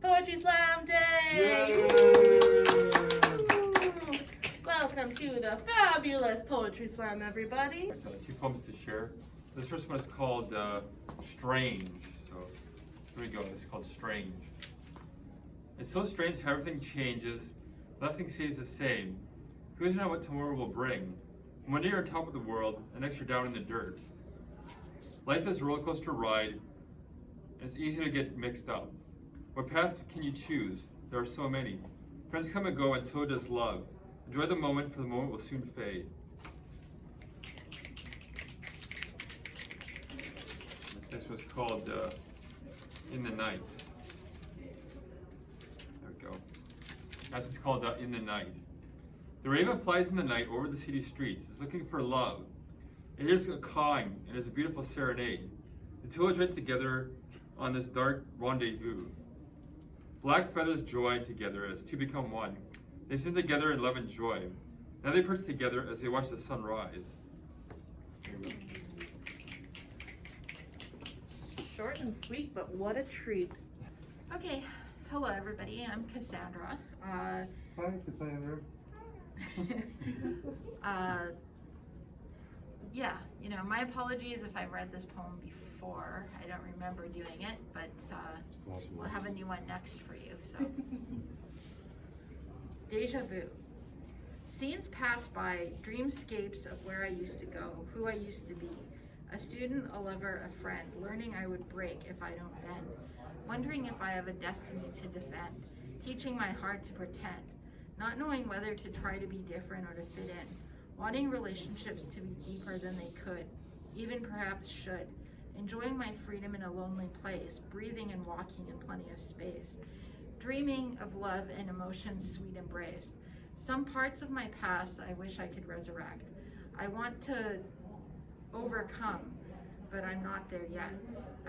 Poetry Slam Day! Yay! Welcome to the fabulous Poetry Slam, everybody. I've got 2 poems to share. This first one is called Strange. So here we go. It's called Strange. It's so strange how everything changes. Nothing stays the same. Who doesn't know what tomorrow will bring? One day you're on top of the world, the next you're down in the dirt. Life is a roller coaster ride. It's easy to get mixed up. What path can you choose? There are so many. Friends come and go, and so does love. Enjoy the moment, for the moment will soon fade. This was called In the Night. There we go. That's what's called In the Night. The raven flies in the night over the city streets. It's looking for love. It hears a cawing, and it's a beautiful serenade. The two are joined together on this dark rendezvous. Black feathers join together as two become one. They sing together in love and joy. Now they perch together as they watch the sun rise. Short and sweet, but what a treat. Okay, hello everybody, I'm Cassandra. Hi, Cassandra. Yeah, my apologies if I read this poem before. I don't remember doing it, but we'll have a new one next for you. So, Deja vu. Scenes pass by, dreamscapes of where I used to go, who I used to be. A student, a lover, a friend, learning I would break if I don't bend. Wondering if I have a destiny to defend. Teaching my heart to pretend. Not knowing whether to try to be different or to fit in. Wanting relationships to be deeper than they could, even perhaps should. Enjoying my freedom in a lonely place, breathing and walking in plenty of space. Dreaming of love and emotion's sweet embrace. Some parts of my past I wish I could resurrect. I want to overcome, but I'm not there yet.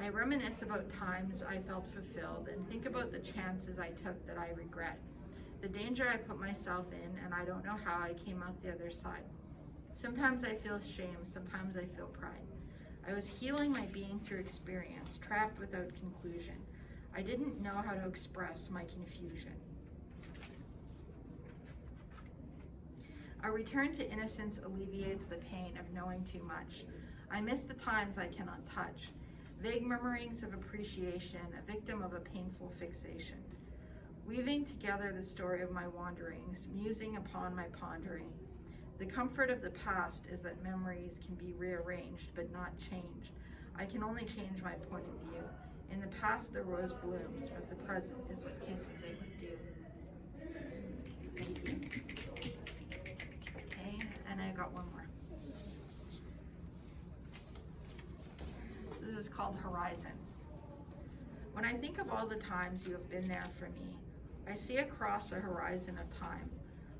I reminisce about times I felt fulfilled and think about the chances I took that I regret. The danger I put myself in, and I don't know how I came out the other side. Sometimes I feel shame, sometimes I feel pride. I was healing my being through experience, trapped without conclusion. I didn't know how to express my confusion. A return to innocence alleviates the pain of knowing too much. I miss the times I cannot touch. Vague murmurings of appreciation, a victim of a painful fixation. Weaving together the story of my wanderings, musing upon my pondering. The comfort of the past is that memories can be rearranged but not changed. I can only change my point of view. In the past the rose blooms, but the present is what kisses it would do. Thank you. Okay, and I got one more. This is called Horizon. When I think of all the times you have been there for me, I see across a horizon of time.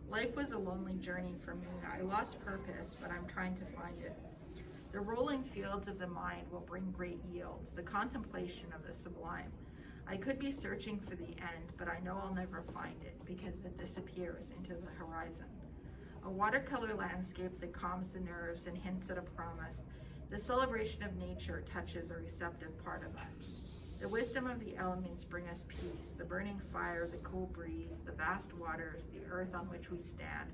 Life was a lonely journey for me. I lost purpose, but I'm trying to find it. The rolling fields of the mind will bring great yields, the contemplation of the sublime. I could be searching for the end, but I know I'll never find it because it disappears into the horizon. A watercolor landscape that calms the nerves and hints at a promise. The celebration of nature touches a receptive part of us. The wisdom of the elements bring us peace, the burning fire, the cool breeze, the vast waters, the earth on which we stand.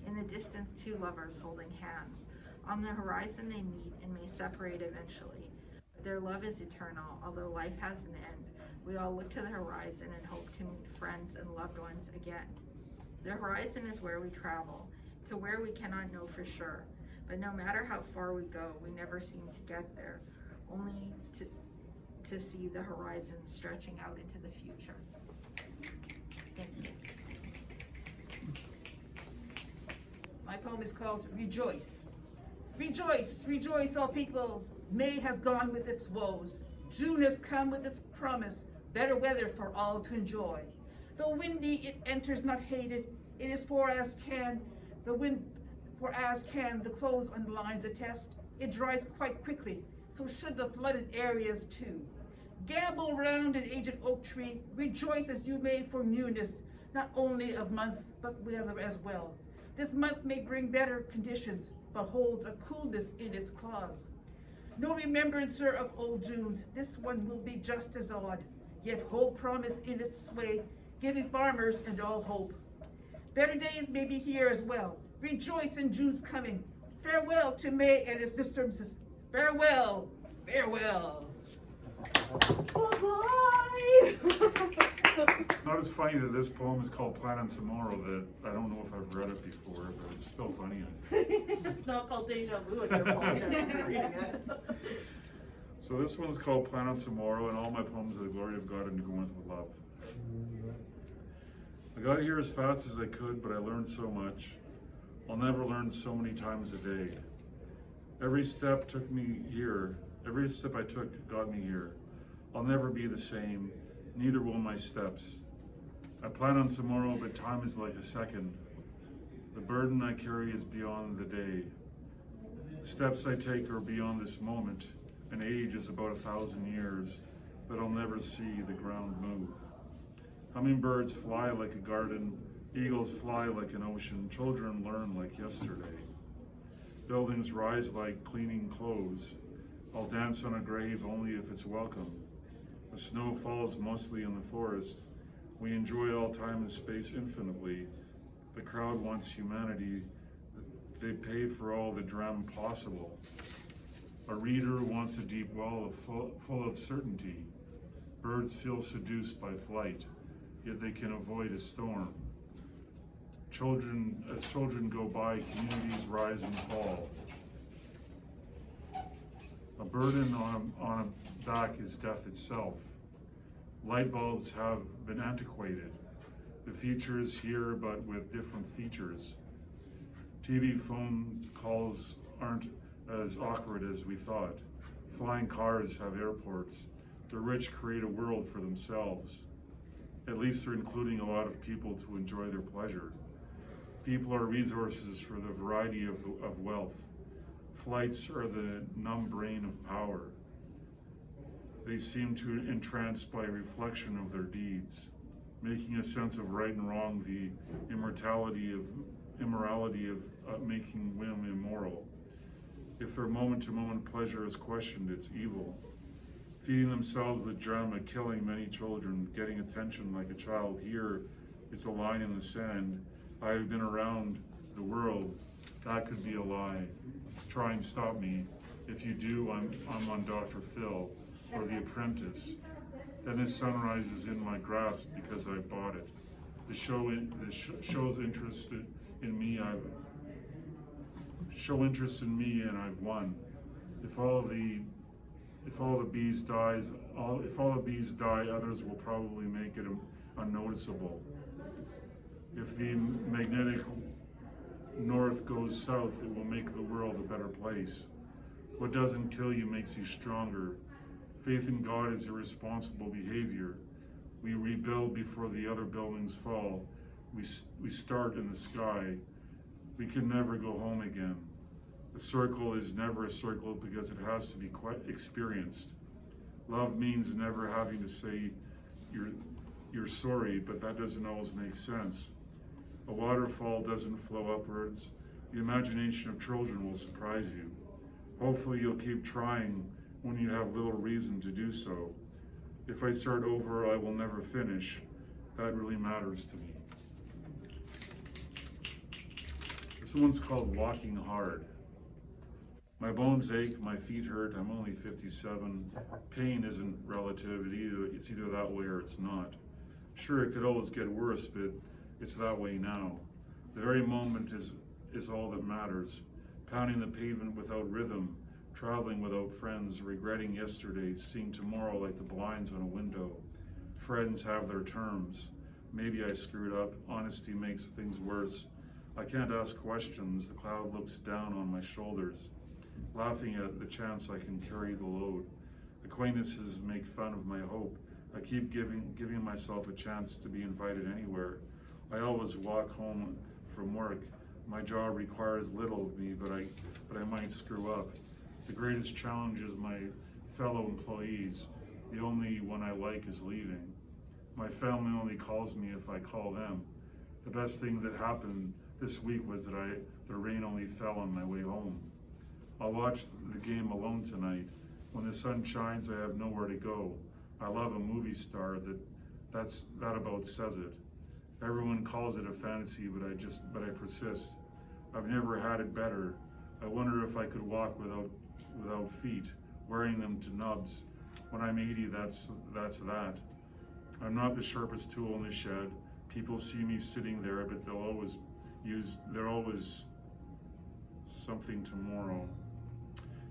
In the distance, two lovers holding hands. On the horizon they meet and may separate eventually. But their love is eternal, although life has an end. We all look to the horizon and hope to meet friends and loved ones again. The horizon is where we travel, to where we cannot know for sure. But no matter how far we go, we never seem to get there, only to see the horizon stretching out into the future. Thank you. My poem is called Rejoice. Rejoice, rejoice, all peoples. May has gone with its woes. June has come with its promise. Better weather for all to enjoy. Though windy, it enters not hated. It is for as can the wind, for as can the clothes on the lines attest. It dries quite quickly, so should the flooded areas too. Gambol round an aged oak tree, rejoice as you may for newness, not only of month, but weather as well. This month may bring better conditions, but holds a coolness in its claws. No remembrancer of old Junes, this one will be just as odd. yet hold promise in its sway, giving farmers and all hope. Better days may be here as well. Rejoice in June's coming. Farewell to May and its disturbances. Farewell, farewell. Bye-bye. Not as funny that this poem is called Plan on Tomorrow, that I don't know if I've read it before, but it's still funny. It's not called deja vu and you're apologizing for reading it. So this one's called Plan on Tomorrow, and all my poems are the glory of God and to go with love. I got here as fast as I could, but I learned so much. I'll never learn so many times a day. Every step took me here. Every step I took got me here. I'll never be the same, neither will my steps. I plan on tomorrow, but time is like a second. The burden I carry is beyond the day. The steps I take are beyond this moment. An age is about 1,000 years, but I'll never see the ground move. Hummingbirds fly like a garden, eagles fly like an ocean, children learn like yesterday. Buildings rise like cleaning clothes. I'll dance on a grave only if it's welcome. The snow falls mostly in the forest. We enjoy all time and space infinitely. The crowd wants humanity. They pay for all the drama possible. A reader wants a deep well full of certainty. Birds feel seduced by flight, yet they can avoid a storm. As children go by, communities rise and fall. A burden on a back is death itself. Light bulbs have been antiquated. The future is here, but with different features. TV phone calls aren't as awkward as we thought. Flying cars have airports. The rich create a world for themselves. At least they're including a lot of people to enjoy their pleasure. People are resources for the variety of wealth. Flights are the numb brain of power. They seem to entranced by reflection of their deeds, making a sense of right and wrong, the immorality of making women immoral. If their moment-to-moment pleasure is questioned, it's evil. Feeding themselves with drama, killing many children, getting attention like a child here is a line in the sand. I have been around the world. That could be a lie. Try and stop me. If you do, I'm on Dr. Phil or The Apprentice. Then the sun rises in my grasp because I bought it. The show's interest in me. Show interest in me, and I've won. If all the bees die, others will probably make it unnoticeable. If the magnetic north goes south, it will make the world a better place. What doesn't kill you makes you stronger. Faith in God is irresponsible behavior. We rebuild before the other buildings fall. We start in the sky. We can never go home again. A circle is never a circle because it has to be quite experienced. Love means never having to say you're sorry, but that doesn't always make sense. A waterfall doesn't flow upwards. The imagination of children will surprise you. Hopefully you'll keep trying when you have little reason to do so. If I start over, I will never finish. That really matters to me. This one's called Walking Hard. My bones ache, my feet hurt, I'm only 57. Pain isn't relative, it's either that way or it's not. Sure, it could always get worse, but it's that way now. The very moment is all that matters. Pounding the pavement without rhythm, traveling without friends, regretting yesterday, seeing tomorrow like the blinds on a window. Friends have their terms. Maybe I screwed up. Honesty makes things worse. I can't ask questions. The cloud looks down on my shoulders, laughing at the chance I can carry the load. Acquaintances make fun of my hope. I keep giving myself a chance to be invited anywhere. I always walk home from work. My job requires little of me, but I might screw up. The greatest challenge is my fellow employees. The only one I like is leaving. My family only calls me if I call them. The best thing that happened this week was that the rain only fell on my way home. I'll watch the game alone tonight. When the sun shines, I have nowhere to go. I love a movie star. That about says it. Everyone calls it a fantasy, but I persist. I've never had it better. I wonder if I could walk without feet, wearing them to nubs. When I'm 80, that's that. I'm not the sharpest tool in the shed. People see me sitting there, but they're always something tomorrow.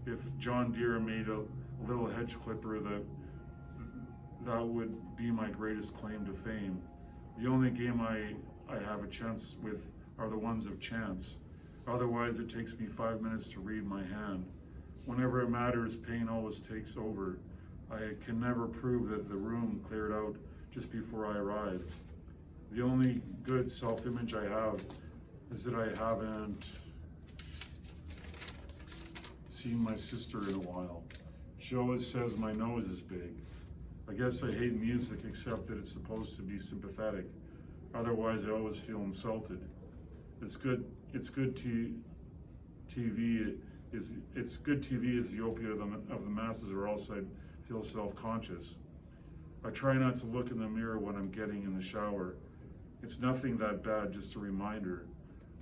If John Deere made a little hedge clipper, that would be my greatest claim to fame. The only game I have a chance with are the ones of chance. Otherwise, it takes me 5 minutes to read my hand. Whenever it matters, pain always takes over. I can never prove that the room cleared out just before I arrived. The only good self-image I have is that I haven't seen my sister in a while. She always says my nose is big. I guess I hate music except that it's supposed to be sympathetic. Otherwise, I always feel insulted. It's good TV is the opiate of the masses, or else I'd feel self-conscious. I try not to look in the mirror when I'm getting in the shower. It's nothing that bad, just a reminder.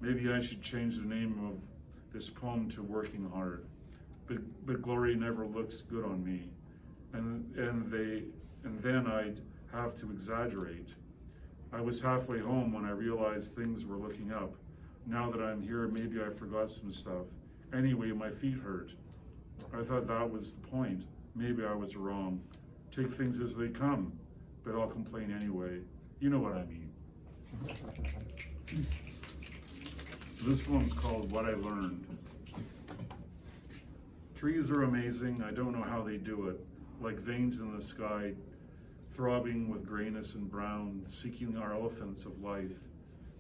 Maybe I should change the name of this poem to Working Hard. But glory never looks good on me. And then I'd have to exaggerate. I was halfway home when I realized things were looking up. Now that I'm here, maybe I forgot some stuff. Anyway, my feet hurt. I thought that was the point. Maybe I was wrong. Take things as they come, but I'll complain anyway. You know what I mean. So this one's called What I Learned. Trees are amazing. I don't know how they do it. Like veins in the sky, throbbing with grayness and brown, seeking our elephants of life,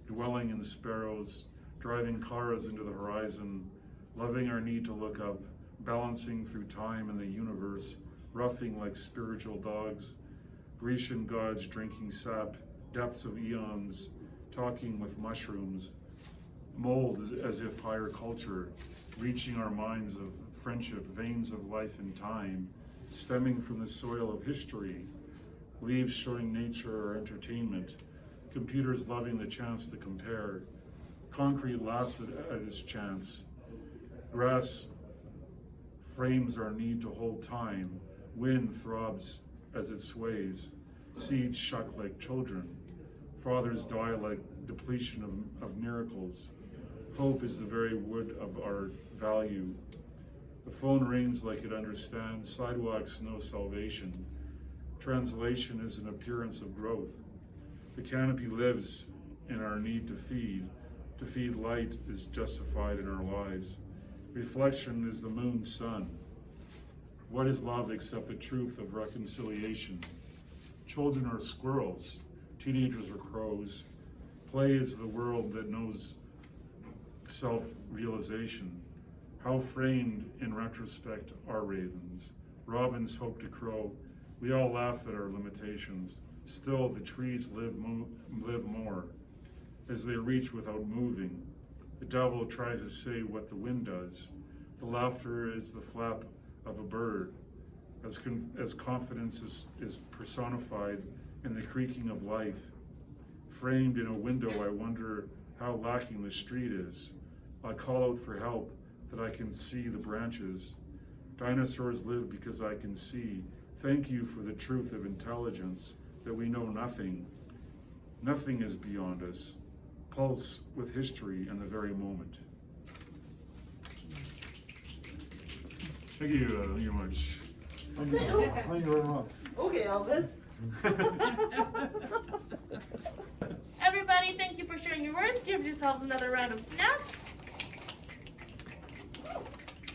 dwelling in the sparrows, driving cars into the horizon, loving our need to look up, balancing through time and the universe, roughing like spiritual dogs, Grecian gods drinking sap, depths of eons, talking with mushrooms, mold as if higher culture, reaching our minds of friendship, veins of life and time, stemming from the soil of history, leaves showing nature or entertainment, computers loving the chance to compare, concrete laughs at its chance, grass frames our need to hold time, wind throbs as it sways, seeds shuck like children, fathers die like depletion of miracles, hope is the very wood of our value. The phone rings like it understands, sidewalks no salvation. Translation is an appearance of growth. The canopy lives in our need to feed. To feed light is justified in our lives. Reflection is the moon's sun. What is love except the truth of reconciliation? Children are squirrels, teenagers are crows. Play is the world that knows self-realization. How framed in retrospect are ravens? Robins hope to crow. We all laugh at our limitations. Still, the trees live more as they reach without moving. The devil tries to say what the wind does. The laughter is the flap of a bird. As confidence is personified in the creaking of life. Framed in a window, I wonder how lacking the street is. I call out for help that I can see the branches. Dinosaurs live because I can see. Thank you for the truth of intelligence, that we know nothing. Nothing is beyond us. Pulse with history in the very moment. Thank you much. Thank you very much. Okay, Elvis. Everybody, thank you for sharing your words. Give yourselves another round of snaps.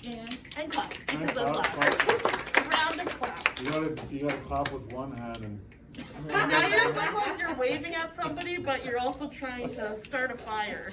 And clap, because of clap. A round of claps. You gotta clap with one hand and. Now you just look like you're waving at somebody, but you're also trying to start a fire.